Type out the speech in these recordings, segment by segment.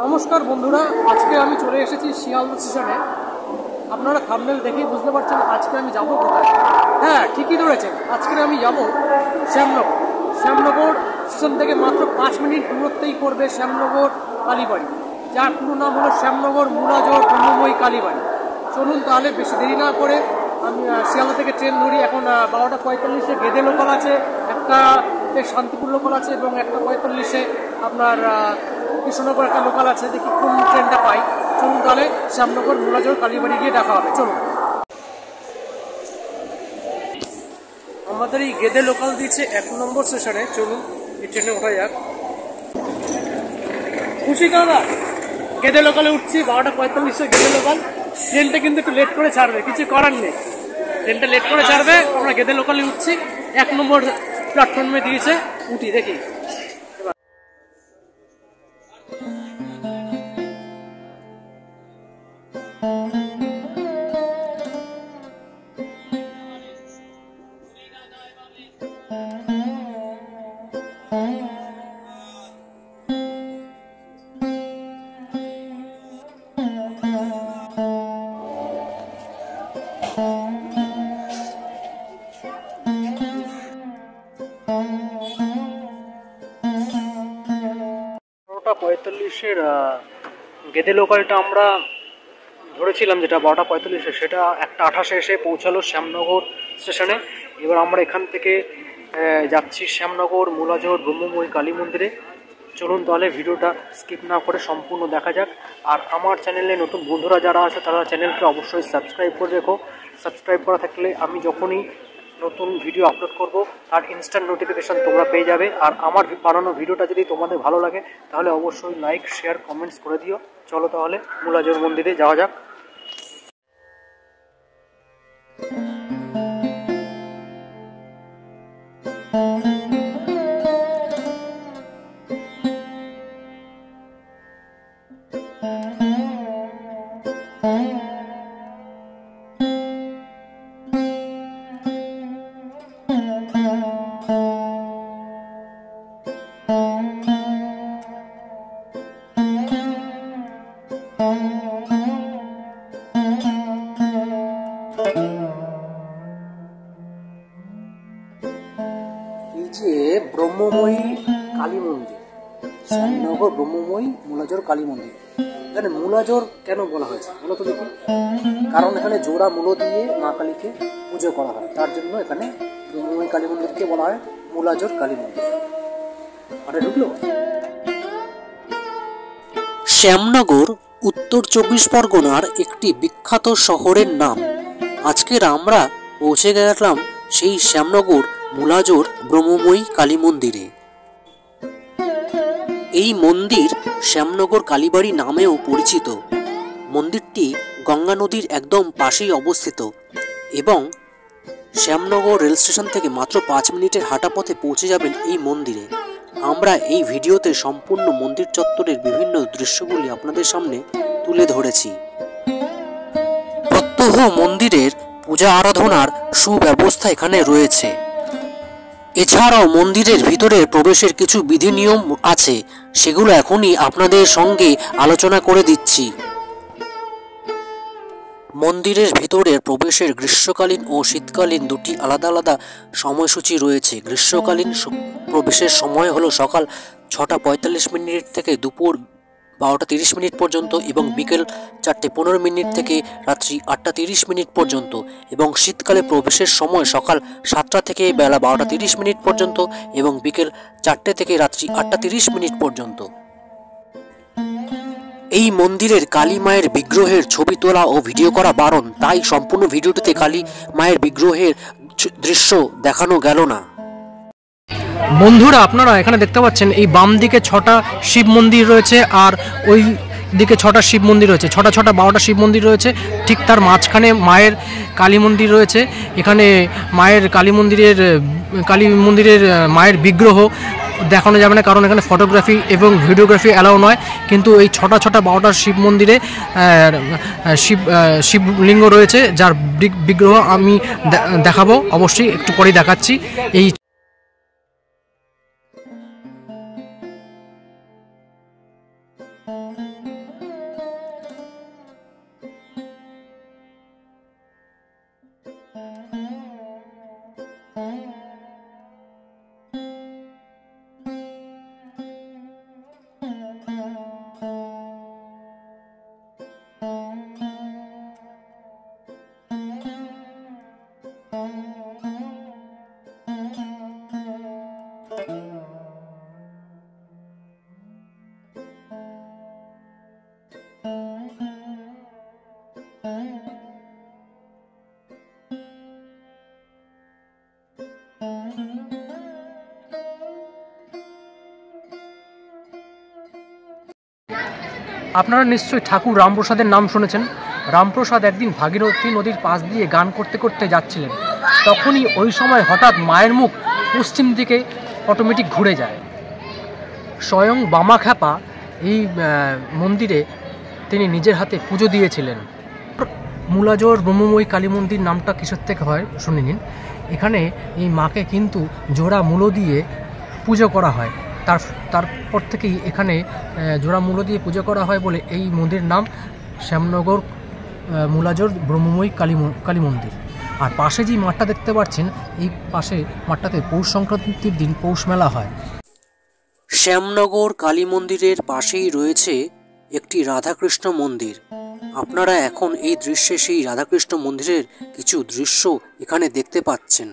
নমস্কার বন্ধুরা, আজকে আমি চলে এসেছি শিয়ালদা স্টেশনে। আপনারা থাম্বনেল দেখেই বুঝতে পারছেন আজকে আমি যাব কোথায়। হ্যাঁ, ঠিকই ধরেছেন, আজকে আমি যাব শ্যামনগর। শ্যামনগর স্টেশন থেকে মাত্র 5 মিনিট দূরত্বেই পড়বে শ্যামনগর কালীবাড়ি, যার পুরো নাম হলো শ্যামনগর মূলাজোড় ব্রহ্মময়ী কালীবাড়ি। চলুন তাহলে বেশি দেরি না করে আমি শিয়ালদা থেকে ট্রেন ধরি। এখন 12টা 45-এ গেদে লোকাল আছে, একটা শান্তিপুর লোকাল আছে এবং একটা 45-এ আপনার কৃষ্ণনগর একটা লোকাল আছে। দেখি কোন ট্রেনটা পাই। চলুন তাহলে শ্যামনগর মূলাজোড় কালীবাড়ি গিয়ে দেখা হবে। চলুন। আমাদের এই গেদে লোকাল দিয়েছে 1 নম্বর স্টেশনে। চলুন এই ট্রেনে ওঠা যাক। খুশি দাদা, গেদে লোকালে উঠছি। 12টা 45-এ গেদে লোকাল। ট্রেনটা কিন্তু একটু লেট করে ছাড়বে, কিছু করার নেই। ট্রেনটা লেট করে ছাড়বে, আমরা গেদে লোকালে উঠছি। 1 নম্বর প্ল্যাটফর্মে দিয়েছে, উঠি দেখি। বারোটা 45-এর গেদে লোকালটা আমরা ধরেছিলাম, যেটা 12টা 45-এ, সেটা 1টা 28-এ এসে পৌঁছালো শ্যামনগর স্টেশনে। এবার আমরা এখান থেকে যাচ্ছি শ্যামনগর মূলাজোড় ব্রহ্মময়ী কালী মন্দিরে। চলুন তাহলে ভিডিওটা স্কিপ না করে সম্পূর্ণ দেখা যাক। আর আমার চ্যানেলে নতুন বন্ধুরা যারা আছে তারা চ্যানেলকে অবশ্যই সাবস্ক্রাইব করে রেখো। সাবস্ক্রাইব করা থাকলে আমি যখনই নতুন ভিডিও আপলোড করব তার ইনস্ট্যান্ট নোটিফিকেশান তোমরা পেয়ে যাবে। আর আমার বানানো ভিডিওটা যদি তোমাদের ভালো লাগে তাহলে অবশ্যই লাইক, শেয়ার, কমেন্টস করে দিও। চলো তাহলে মূলাজোড় মন্দিরে যাওয়া যাক। এই যে ব্রহ্মময়ী কালী মন্দির, শ্যামনগর ব্রহ্মময়ী মূলাজোড় কালী মন্দির। এখানে মূলাজোড় কেন বলা হয়েছে বলো তো দেখি? কারণ এখানে জোড়া মূলো দিয়ে মা কালীকে পুজো করা হয়, তার জন্য এখানে ব্রহ্মময়ী কালী মন্দিরকে বলা হয় মূলাজোড় কালী মন্দির। আরে ঢুকলো। শ্যামনগর উত্তর 24 পরগনার একটি বিখ্যাত শহরের নাম। আজকের আমরা পৌঁছে গেলাম সেই শ্যামনগর মূলাজোড় ব্রহ্মময়ী কালী মন্দিরে। এই মন্দির শ্যামনগর কালীবাড়ি নামেও পরিচিত। মন্দিরটি গঙ্গা নদীর একদম পাশেই অবস্থিত এবং শ্যামনগর রেল স্টেশন থেকে মাত্র 5 মিনিটের হাঁটা পথে পৌঁছে যাবেন এই মন্দিরে। আমরা এই ভিডিওতে সম্পূর্ণ মন্দির চত্বরের বিভিন্ন দৃশ্যগুলি আপনাদের সামনে তুলে ধরেছি। প্রত্যহ মন্দিরের পূজা আরাধনার সুব্যবস্থা এখানে রয়েছে। এছাড়াও মন্দিরের ভিতরে প্রবেশের কিছু বিধি নিয়ম আছে, সেগুলো এখনই আপনাদের সঙ্গে আলোচনা করে দিচ্ছি। মন্দিরের ভিতরের প্রবেশের গ্রীষ্মকালীন ও শীতকালীন দুটি আলাদা আলাদা সময়সূচি রয়েছে। গ্রীষ্মকালীন প্রবেশের সময় হলো সকাল 6টা 45 মিনিট থেকে দুপুর 12টা 30 মিনিট পর্যন্ত এবং বিকেল 4টে 15 মিনিট থেকে রাত্রি 8টা 30 মিনিট পর্যন্ত। এবং শীতকালে প্রবেশের সময় সকাল 7টা থেকে বেলা 12টা 30 মিনিট পর্যন্ত এবং বিকেল 4টে থেকে রাত্রি 8টা 30 মিনিট পর্যন্ত। এই মন্দিরের কালী মায়ের বিগ্রহের ছবি তোলা ও ভিডিও করা বারণ, তাই সম্পূর্ণ ভিডিওটিতে কালী মায়ের বিগ্রহের দৃশ্য দেখানো গেল না। বন্ধুরা, আপনারা এখানে দেখতে পাচ্ছেন এই বাম দিকে 6টা শিব মন্দির রয়েছে আর ওই দিকে 6টা শিব মন্দির রয়েছে। 6টা 12টা শিব মন্দির রয়েছে। ঠিক তার মাঝখানে মায়ের কালী মন্দির রয়েছে। এখানে মায়ের কালী মন্দিরের মায়ের বিগ্রহ দেখানো যাবে না, কারণ এখানে ফটোগ্রাফি এবং ভিডিওগ্রাফি অ্যালাউ নয়। কিন্তু এই 6টা 12টা শিব মন্দিরে শিবলিঙ্গ রয়েছে, যার বিগ্রহ আমি দেখাবো, অবশ্যই একটু পরেই দেখাচ্ছি। এই আপনারা নিশ্চয়ই ঠাকুর রামপ্রসাদের নাম শুনেছেন। রামপ্রসাদ একদিন ভাগীরথী নদীর পাশ দিয়ে গান করতে করতে যাচ্ছিলেন। তখনই ওই সময় হঠাৎ মায়ের মুখ পশ্চিম দিকে অটোমেটিক ঘুরে যায়। স্বয়ং বামাখ্যাপা এই মন্দিরে তিনি নিজের হাতে পুজো দিয়েছিলেন। মূলাজোর ব্রহ্মময়ী কালী মন্দির নামটা কিসের থেকে হয় শুনে নিন। এখানে এই মাকে কিন্তু জোড়া মূলো দিয়ে পুজো করা হয়। তারপর থেকেই এখানে জোড়া মূলো দিয়ে পুজো করা হয় বলে এই মন্দির নাম শ্যামনগর মূলাজোর ব্রহ্মময়ী কালী মন্দির। আর পাশে যে মাঠটা দেখতে পাচ্ছেন, এই পাশে মাঠটাতে পৌষ সংক্রান্তির দিন পৌষ মেলা হয়। শ্যামনগর কালী মন্দিরের পাশেই রয়েছে একটি রাধাকৃষ্ণ মন্দির। আপনারা এখন এই দৃশ্যে সেই রাধাকৃষ্ণ মন্দিরের কিছু দৃশ্য এখানে দেখতে পাচ্ছেন।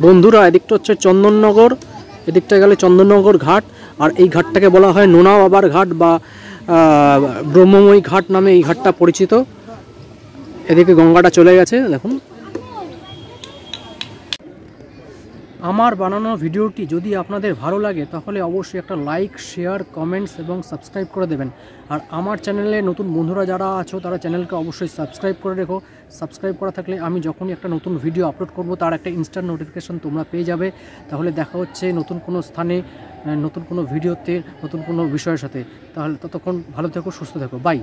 বন্ধুরা, এদিকটা হচ্ছে চন্দননগর, এদিকটা গেলে চন্দননগর ঘাট, আর এই ঘাটটাকে বলা হয় নোনা বাবার ঘাট বা ব্রহ্মময়ী ঘাট নামে এই ঘাটটা পরিচিত। এদিকে গঙ্গাটা চলে গেছে দেখুন। আমার বানানো ভিডিওটি যদি আপনাদের ভালো লাগে তাহলে অবশ্যই একটা লাইক, শেয়ার, কমেন্টস এবং সাবস্ক্রাইব করে দেবেন। আর আমার চ্যানেলে নতুন বন্ধুরা যারা আছো তারা চ্যানেলকে অবশ্যই সাবস্ক্রাইব করে রেখো। সাবস্ক্রাইব করা থাকলে আমি যখনই একটা নতুন ভিডিও আপলোড করব তার একটা ইনস্ট্যান্ট নোটিফিকেশন তোমরা পেয়ে যাবে। তাহলে দেখা হচ্ছে নতুন কোনো স্থানে, নতুন কোনো ভিডিওতে, নতুন কোনো বিষয়ের সাথে। তাহলে ততক্ষণ ভালো থেকো, সুস্থ থেকো, বাই।